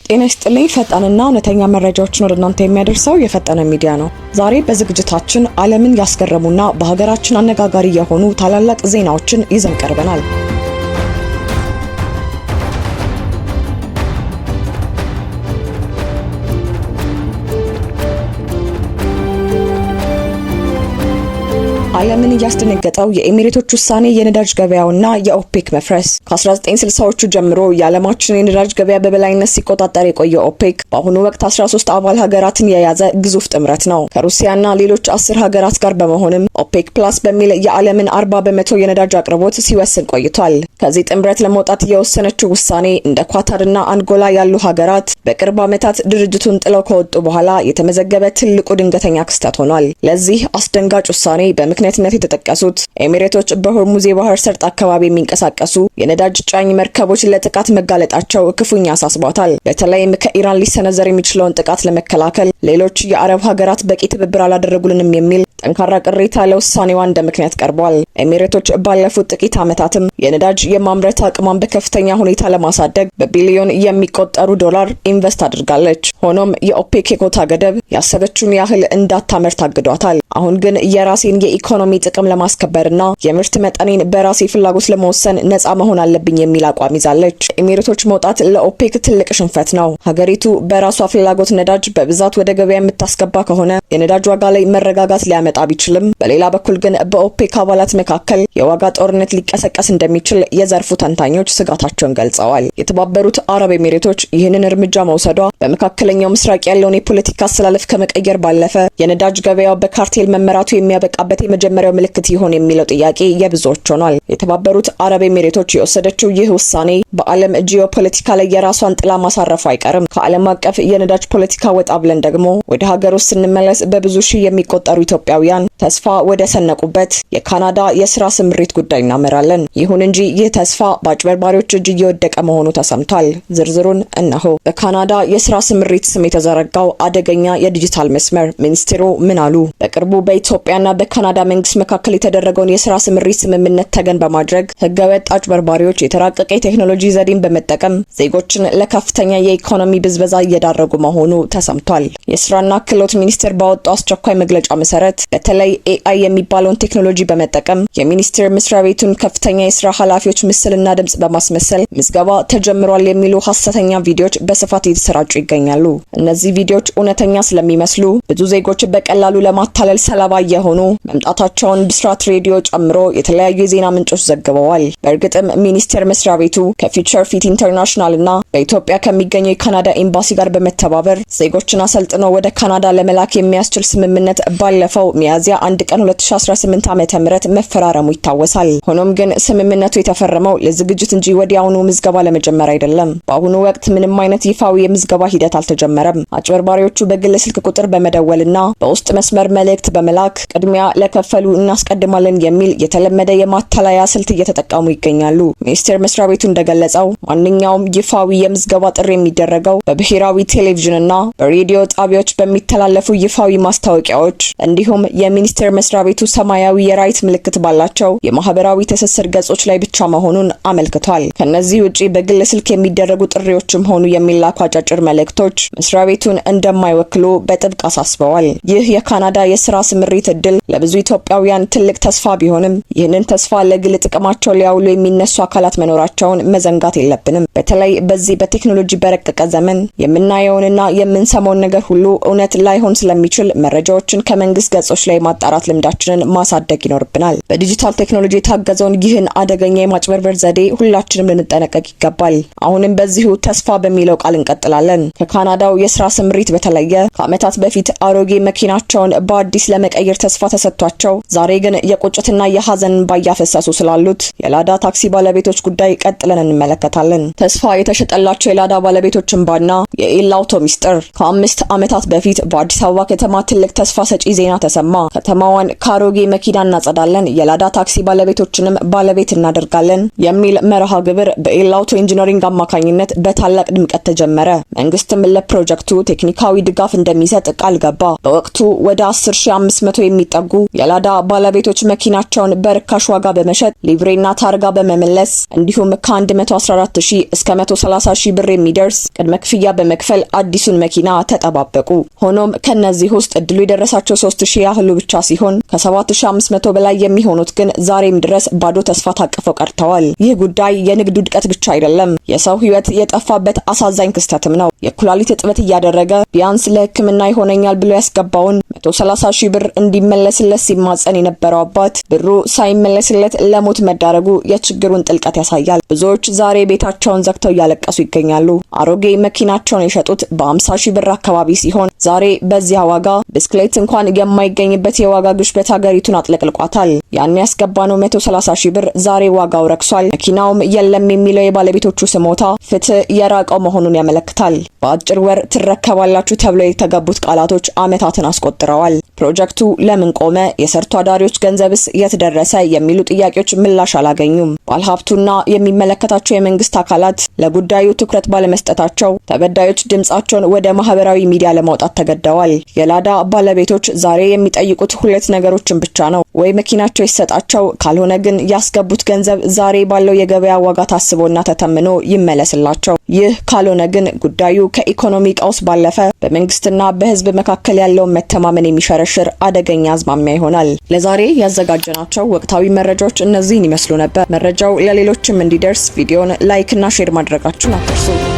ጤና ይስጥልኝ ፈጣንና እውነተኛ መረጃዎችን ወደ እናንተ የሚያደርሰው የፈጠነ ሚዲያ ነው። ዛሬ በዝግጅታችን ዓለምን ያስገረሙና በሀገራችን አነጋጋሪ የሆኑ ታላላቅ ዜናዎችን ይዘን ቀርበናል። ዓለምን ያስደነገጠው የኤሚሬቶች ውሳኔ የነዳጅ ገበያውና የኦፔክ መፍረስ። ከ1960ዎቹ ጀምሮ የዓለማችን የነዳጅ ገበያ በበላይነት ሲቆጣጠር የቆየው ኦፔክ በአሁኑ ወቅት 13 አባል ሀገራትን የያዘ ግዙፍ ጥምረት ነው። ከሩሲያና ሌሎች 10 ሀገራት ጋር በመሆንም ኦፔክ ፕላስ በሚል የዓለምን 40% የነዳጅ አቅርቦት ሲወስን ቆይቷል። ከዚህ ጥምረት ለመውጣት የወሰነችው ውሳኔ እንደ ኳታርና አንጎላ ያሉ ሀገራት በቅርብ ዓመታት ድርጅቱን ጥለው ከወጡ በኋላ የተመዘገበ ትልቁ ድንገተኛ ክስተት ሆኗል። ለዚህ አስደንጋጭ ውሳኔ በምክንያትነት የተጠቀሱት ኤሚሬቶች በሆርሙዝ የባህር ሰርጥ አካባቢ የሚንቀሳቀሱ የነዳጅ ጫኝ መርከቦች ለጥቃት መጋለጣቸው ክፉኛ አሳስቧታል። በተለይም ከኢራን ሊሰነዘር የሚችለውን ጥቃት ለመከላከል ሌሎች የአረብ ሀገራት በቂ ትብብር አላደረጉልንም የሚል ጠንካራ ቅሬታ ለውሳኔዋ እንደ ምክንያት ቀርቧል። ኤሚሬቶች ባለፉት ጥቂት ዓመታትም የነዳጅ የማምረት አቅሟን በከፍተኛ ሁኔታ ለማሳደግ በቢሊዮን የሚቆጠሩ ዶላር ኢንቨስት አድርጋለች። ሆኖም የኦፔክ የኮታ ገደብ ያሰበችውን ያህል እንዳታመርት አግዷታል። አሁን ግን የራሴን የኢኮኖሚ ጥቅም ለማስከበርና የምርት መጠኔን በራሴ ፍላጎት ለመወሰን ነፃ መሆን አለብኝ የሚል አቋም ይዛለች። ኤሚሬቶች መውጣት ለኦፔክ ትልቅ ሽንፈት ነው። ሀገሪቱ በራሷ ፍላጎት ነዳጅ በብዛት ወደ ገበያ የምታስገባ ከሆነ የነዳጅ ዋጋ ላይ መረጋጋት ሊያመጣ ቢችልም፣ በሌላ በኩል ግን በኦፔክ አባላት መካከል የዋጋ ጦርነት ሊቀሰቀስ እንደሚችል የዘርፉ ተንታኞች ስጋታቸውን ገልጸዋል። የተባበሩት አረብ ኤሚሬቶች ይህንን እርምጃ መውሰዷ በመካከለኛው ምስራቅ ያለውን የፖለቲካ አስተላለፍ ከመቀየር ባለፈ የነዳጅ ገበያው በካርቴል መመራቱ የሚያበቃበት የመጀመሪያው ምልክት ይሆን የሚለው ጥያቄ የብዙዎች ሆኗል። የተባበሩት አረብ ኤሚሬቶች የወሰደችው ይህ ውሳኔ በዓለም ጂኦፖለቲካ ላይ የራሷን ጥላ ማሳረፉ አይቀርም። ከዓለም አቀፍ የነዳጅ ፖለቲካ ወጣ ብለን ደግሞ ወደ ሀገር ውስጥ ስንመለስ በብዙ ሺህ የሚቆጠሩ ኢትዮጵያውያን ተስፋ ወደ ሰነቁበት የካናዳ የስራ ስምሪት ጉዳይ እናመራለን። ይሁን እንጂ ይህ ተስፋ በአጭበርባሪዎች እጅ እየወደቀ መሆኑ ተሰምቷል። ዝርዝሩን እነሆ። በካናዳ የስራ ስምሪት ስም የተዘረጋው አደገኛ የዲጂታል መስመር ሚኒስትሩ ምን አሉ? በቅርቡ በኢትዮጵያና በካናዳ መንግስት መካከል የተደረገውን የስራ ስምሪት ስምምነት ተገን በማድረግ ህገወጥ አጭበርባሪዎች የተራቀቀ የቴክኖሎጂ ዘዴን በመጠቀም ዜጎችን ለከፍተኛ የኢኮኖሚ ብዝበዛ እየዳረጉ መሆኑ ተሰምቷል። የስራና ክህሎት ሚኒስቴር ባወጣው አስቸኳይ መግለጫ መሰረት በተለይ ኤአይ የሚባለውን ቴክኖሎጂ በመጠቀም የሚኒስቴር መስሪያ ቤቱን ከፍተኛ የስራ ኃላፊዎች ምስልና ድምጽ በማስመሰል ምዝገባ ተጀምሯል የሚሉ ሐሰተኛ ቪዲዮዎች በስፋት እየተሰራጩ ይገኛሉ። እነዚህ ቪዲዮዎች እውነተኛ ስለሚመስሉ ብዙ ዜጎች በቀላሉ ለማታለል ሰለባ የሆኑ መምጣታቸውን ብስራት ሬዲዮ ጨምሮ የተለያዩ የዜና ምንጮች ዘግበዋል። በእርግጥም ሚኒስቴር መስሪያ ቤቱ ከፊውቸር ፊት ኢንተርናሽናል እና በኢትዮጵያ ከሚገኘው የካናዳ ኤምባሲ ጋር በመተባበር ዜጎችን አሰልጥኖ ወደ ካናዳ ለመላክ የሚያስችል ስምምነት ባለፈው ሚያዝያ 1 ቀን 2018 ዓ.ም መፈራረሙ ይታወሳል። ሆኖም ግን ስምምነቱ የተፈረመው ለዝግጅት እንጂ ወዲያውኑ ምዝገባ ለመጀመር አይደለም። በአሁኑ ወቅት ምንም አይነት ይፋዊ የምዝገባ ሂደት አልተጀመረም። አጭበርባሪዎቹ በግል ስልክ ቁጥር በመደወልና በውስጥ መስመር መልእክት በመላክ ቅድሚያ ለከፈሉ እናስቀድማለን የሚል የተለመደ የማታለያ ስልት እየተጠቀሙ ይገኛሉ። ሚኒስቴር መስሪያ ቤቱ እንደገለጸው ማንኛውም ይፋዊ የምዝገባ ጥሪ የሚደረገው በብሔራዊ ቴሌቪዥንና በሬዲዮ ጣቢያዎች በሚተላለፉ ይፋዊ ማስታወቂያዎች እንዲሁም የሚኒስቴር መስሪያ ቤቱ ሰማያዊ የራይት ምልክት ባላቸው የማህበራዊ ትስስር ገጾች ላይ ብቻ መሆኑን አመልክቷል። ከነዚህ ውጪ በግል ስልክ የሚደረጉ ጥሪዎችም ሆኑ የሚላኩ አጫጭር መልእክቶች መስሪያ ቤቱን እንደማይወክሉ በጥብቅ አሳስበዋል። ይህ የካናዳ የስራ ስምሪት እድል ለብዙ ኢትዮጵያውያን ትልቅ ተስፋ ቢሆንም ይህንን ተስፋ ለግል ጥቅማቸው ሊያውሉ የሚነሱ አካላት መኖራቸውን መዘንጋት የለብንም። በተለይ በዚህ በቴክኖሎጂ በረቀቀ ዘመን የምናየውንና የምንሰማውን ነገር ሁሉ እውነት ላይሆን ስለሚችል መረጃዎችን ከመንግስት ገጾች ላይ ማጣራት ልምዳችንን ማሳደግ ይኖርብናል። በዲጂታል ቴክኖሎጂ የታገዘውን ይህን አደገኛ የማጭበርበር ዘዴ ሁላችንም ልንጠነቀቅ ይገባል። አሁንም በዚሁ ተስፋ በሚለው ቃል እንቀጥላለን። ከካናዳው የስራ ስምሪት በተለየ ከዓመታት በፊት አሮጌ መኪናቸውን በአዲስ ለመቀየር ተስፋ ተሰጥቷቸው ዛሬ ግን የቁጭትና የሐዘን ባያፈሰሱ ስላሉት የላዳ ታክሲ ባለቤቶች ጉዳይ ቀጥለን እንመለከታለን። ተስፋ የተሸጠላቸው የላዳ ባለቤቶች እንባና የኤል አውቶ ሚስጥር። ከ5 ከዓመታት በፊት በአዲስ አበባ ከተማ ትልቅ ተስፋ ሰጪ ዜና ተሰማ። ከተማዋን ካሮጌ መኪና እናጸዳለን፣ የላዳ ታክሲ ባለቤቶችንም ባለቤት እናደርጋለን የሚል መርሃ ግብር በኤላውቶ ኢንጂነሪንግ አማካኝነት በታላቅ ድምቀት ተጀመረ። መንግስትም ለፕሮጀክቱ ቴክኒካዊ ድጋፍ እንደሚሰጥ ቃል ገባ። በወቅቱ ወደ 10500 የሚጠጉ የላዳ ባለቤቶች መኪናቸውን በርካሽ ዋጋ በመሸጥ ሊብሬና ታርጋ በመመለስ እንዲሁም ከ114000 እስከ 130000 ብር የሚደርስ ቅድመ ክፍያ በመክፈል አዲሱን መኪና ተጠባበቁ። ሆኖም ከነዚህ ውስጥ እድሉ የደረሳቸው 3000 ያህሉ ብቻ ሲሆን ከ7500 በላይ የሚሆኑት ግን ዛሬም ድረስ ባዶ ተስፋ ታቅፈው ቀርተዋል። ይህ ጉዳይ የንግድ ውድቀት ብቻ አይደለም፣ የሰው ህይወት የጠፋበት አሳዛኝ ክስተትም ነው። የኩላሊት እጥበት እያደረገ ቢያንስ ለሕክምና ይሆነኛል ብሎ ያስገባውን 130000 ብር እንዲመለስለት ሲማጸን የነበረው አባት ብሩ ሳይመለስለት ለሞት መዳረጉ የችግሩን ጥልቀት ያሳያል። ብዙዎች ዛሬ ቤታቸውን ዘግተው እያለቀሱ ይገኛሉ። አሮጌ መኪናቸውን የሸጡት በ50000 ብር አካባቢ ሲሆን ዛሬ በዚያ ዋጋ ብስክሌት እንኳን የማይገኝበት የዋጋ ግሽበት ሀገሪቱን አጥለቅልቋታል። ያን ያስገባነው 130000 ብር ዛሬ ዋጋው ረክሷል፣ መኪናውም የለም የሚለው የባለቤቶቹ ስሞታ ፍትህ የራቀው መሆኑን ያመለክታል። በአጭር ወር ትረከባላችሁ ተብለው የተገቡት ቃላቶች ዓመታትን አስቆጥረዋል። ፕሮጀክቱ ለምን ቆመ? የሰርቶ አዳሪዎች ገንዘብስ የት ደረሰ? የሚሉ ጥያቄዎች ምላሽ አላገኙም። ባለሀብቱና የሚመለከታቸው የመንግስት አካላት ለጉዳዩ ትኩረት ባለመስጠታቸው ተበዳዮች ድምጻቸውን ወደ ማህበራዊ ሚዲያ ለማውጣት ተገደዋል። የላዳ ባለቤቶች ዛሬ የሚጠይቁት ሁለት ነገሮችን ብቻ ነው። ወይ መኪናቸው ይሰጣቸው፣ ካልሆነ ግን ያስገቡት ገንዘብ ዛሬ ባለው የገበያ ዋጋ ታስቦና ተተምኖ ይመለስላቸው። ይህ ካልሆነ ግን ጉዳዩ ከኢኮኖሚ ቀውስ ባለፈ በመንግስትና በህዝብ መካከል ያለውን መተማመን የሚሸረሽር አደገኛ አዝማሚያ ይሆናል። ለዛሬ ያዘጋጀናቸው ወቅታዊ መረጃዎች እነዚህን ይመስሉ ነበር። መረጃው ለሌሎችም እንዲደርስ ቪዲዮን ላይክ እና ሼር ማድረጋችሁን አትርሱ።